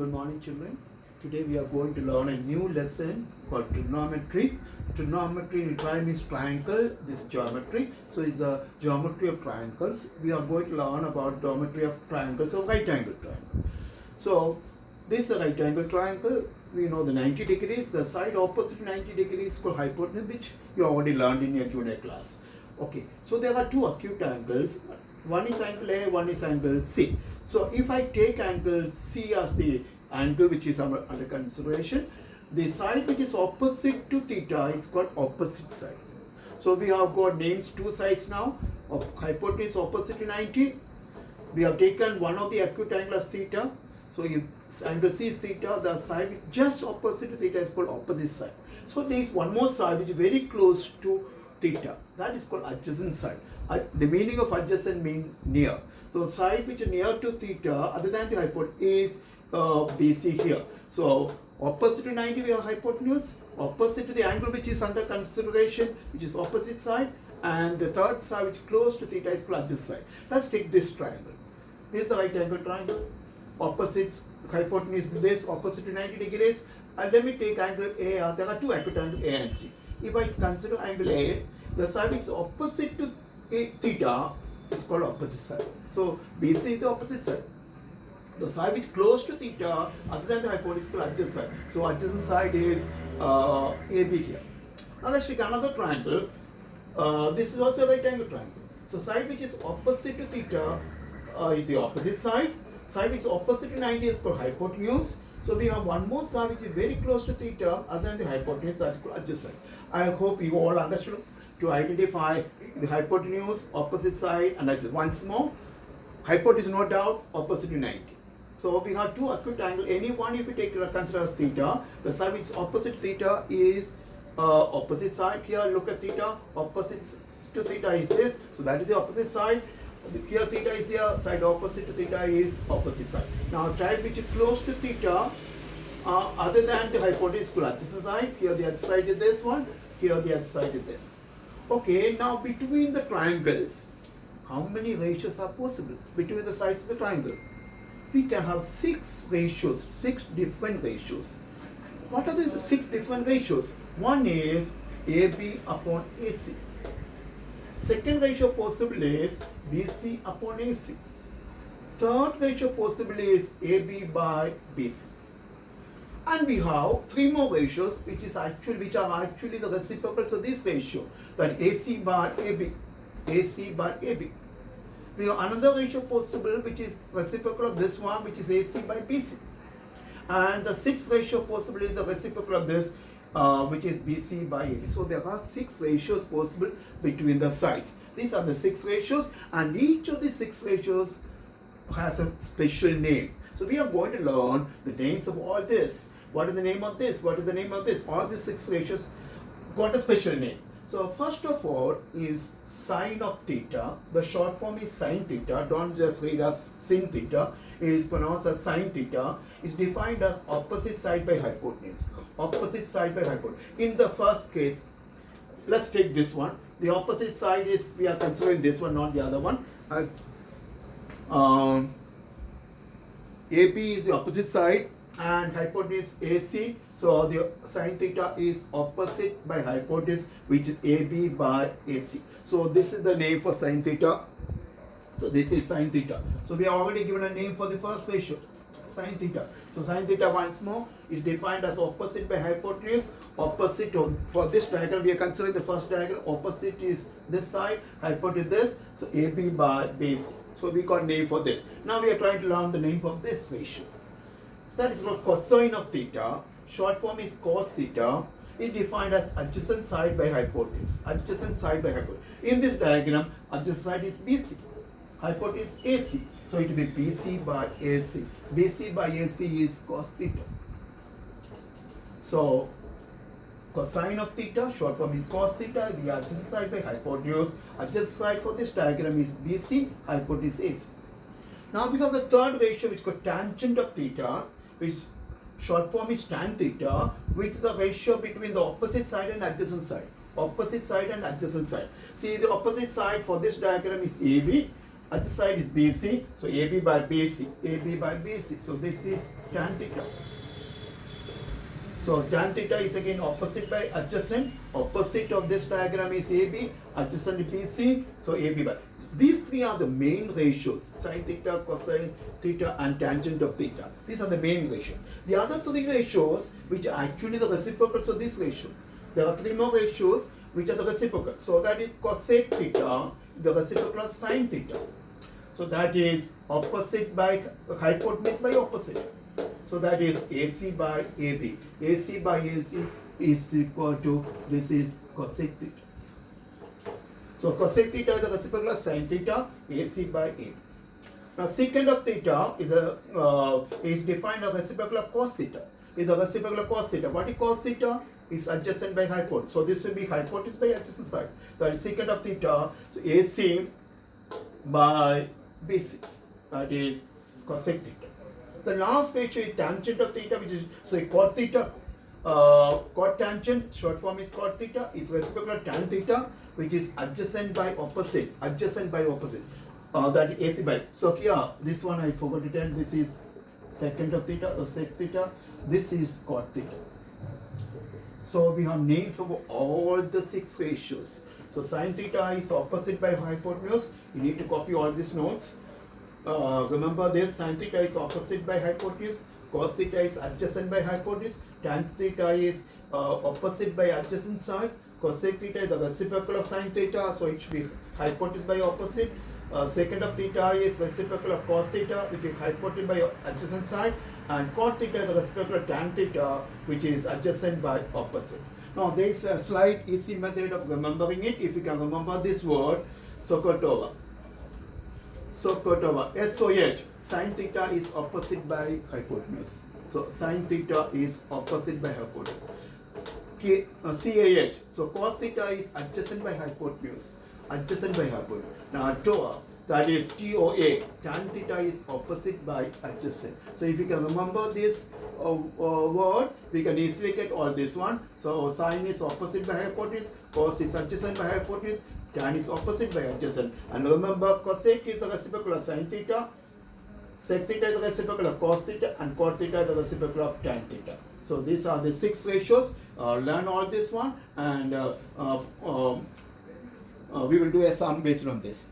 Good morning, children. Today we are going to learn a new lesson called trigonometry. Trigonometry in Italian means triangle. This is geometry. So it's the geometry of triangles. We are going to learn about geometry of triangles of right angle triangle. So this is a right angle triangle. We know the 90 degrees. The side opposite 90 degrees is called hypotenuse, which you already learned in your junior class. Okay. So there are two acute angles. One is angle A, one is angle C. So if I take angle C as the angle which is under consideration, the side which is opposite to theta is called opposite side. So we have got names two sides now. Hypotenuse opposite to 90. We have taken one of the acute angle as theta. So if angle C is theta, the side just opposite to theta is called opposite side. So there is one more side which is very close to theta. That is called adjacent side. The meaning of adjacent means near. So side which is near to theta other than the hypotenuse is BC here. So opposite to 90 we have hypotenuse, opposite to the angle which is under consideration, which is opposite side, and the third side which is close to theta is called adjacent side. Let's take this triangle. This is the right angle triangle. Opposite hypotenuse is this, opposite to 90 degrees. And let me take angle A. There are two acute angles A and C. If I consider angle A, the side which is opposite to theta is called opposite side. So BC is the opposite side. The side which is close to theta other than the hypotenuse is called adjacent side. So adjacent side is AB here. Now let's take another triangle. This is also a right angle triangle. So side which is opposite to theta is the opposite side. Side which is opposite to 90 is called hypotenuse. So we have one more side which is very close to theta other than the hypotenuse, that is called adjacent. I hope you all understood to identify the hypotenuse, opposite side, and adjacent. Once more, hypotenuse no doubt opposite to 90. So we have two acute angles. Any one if you take consider as theta, the side which is opposite to theta is opposite side. Here look at theta, opposite to theta is this. So that is the opposite side. Here theta is here, side opposite to theta is opposite side. Now side which is close to theta other than the hypotenuse is called adjacent side. Here the other side is this one, here the other side is this. Okay, now between the triangles, how many ratios are possible between the sides of the triangle? We can have 6 ratios, 6 different ratios. What are these 6 different ratios? One is AB upon AC. Second ratio possible is BC upon AC. Third ratio possible is AB by BC. And we have 3 more ratios which are actually the reciprocals of this ratio, that AC by AB, AC by AB. We have another ratio possible which is reciprocal of this one, which is AC by BC. And the 6th ratio possible is the reciprocal of this, which is BC by AB. So there are 6 ratios possible between the sides. These are the 6 ratios, and each of the 6 ratios has a special name. So we are going to learn the names of all this. What is the name of this? What is the name of this? All the 6 ratios got a special name. So first of all is sine of theta. The short form is sine theta. Don't just read as sin theta. It is pronounced as sine theta. It's defined as opposite side by hypotenuse. Opposite side by hypotenuse. In the first case, let's take this one. The opposite side is, we are considering this one, not the other one. AB is the opposite side and hypotenuse AC. So the sine theta is opposite by hypotenuse, which is AB by AC. So this is the name for sine theta. So this is sine theta. So we have already given a name for the first ratio, sine theta. So sine theta once more is defined as opposite by hypotenuse. Opposite for this diagonal, we are considering the first diagonal. Opposite is this side, hypotenuse this. So AB by BC. So we got name for this. Now we are trying to learn the name of this ratio. That is called cosine of theta. Short form is cos theta. It defined as adjacent side by hypotenuse. Adjacent side by hypotenuse. In this diagram, adjacent side is BC. Hypotenuse AC. So it will be BC by AC. BC by AC is cos theta. So cosine of theta, short form is cos theta. The adjacent side by hypotenuse. Adjacent side for this diagram is BC, hypotenuse AC. Now we have the third ratio which is called tangent of theta, which short form is tan theta, which is the ratio between the opposite side and adjacent side. Opposite side and adjacent side. See, the opposite side for this diagram is AB Other side is BC, so AB by BC, AB by BC. So this is tan theta. So tan theta is again opposite by adjacent. Opposite of this diagram is AB, adjacent BC, so AB by. These three are the main ratios, sin theta, cosine theta and tangent of theta. These are the main ratios. The other three ratios which are actually the reciprocals of this ratio. There are three more ratios which are the reciprocal. So that is cosec theta, the reciprocal of sin theta. So that is opposite by hypotenuse by opposite. So that is AC by AB. AC by AC is equal to, this is cosec theta. So cosec theta is the reciprocal of sin theta, AC by AB. Now secant of theta is defined as reciprocal of cos theta. Is the reciprocal of cos theta. What is cos theta? Is adjacent by hypotenuse. So this will be hypotenuse by adjacent side. So that is secant of theta. So AC by BC. That is cosec theta. The last ratio is tangent of theta, which is, so cot theta, cot tangent, short form is cot theta, is reciprocal of tan theta, which is adjacent by opposite, adjacent by opposite. That is AC by. So here, this one I forgot to tell, this is secant of theta or sec theta, this is cot theta. So we have names of all the six ratios. So sin theta is opposite by hypotenuse. You need to copy all these notes. Remember this, sin theta is opposite by hypotenuse, cos theta is adjacent by hypotenuse, tan theta is opposite by adjacent side, cosec theta is the reciprocal of sin theta, so it should be hypotenuse by opposite. Secant of theta is reciprocal of cos theta, which is hypotenuse by adjacent side, and cot theta is the reciprocal of tan theta, which is adjacent by opposite. Now there is a slight easy method of remembering it. If you can remember this word, SOHCAHTOA. SOHCAHTOA, SOH, sin theta is opposite by hypotenuse. So sin theta is opposite by hypotenuse. CAH, so cos theta is adjacent by hypotenuse. Adjacent by hypotenuse. Now TOA, that is TOA, tan theta is opposite by adjacent. So if you can remember this word, we can easily get all this one. So sin is opposite by hypotenuse, cos is adjacent by hypotenuse, tan is opposite by adjacent. And remember, cosec is the reciprocal of sin theta, sec theta is the reciprocal of cos theta, and cot theta is the reciprocal of tan theta. So these are the six ratios. Learn all this one, and we will do a sum based on this.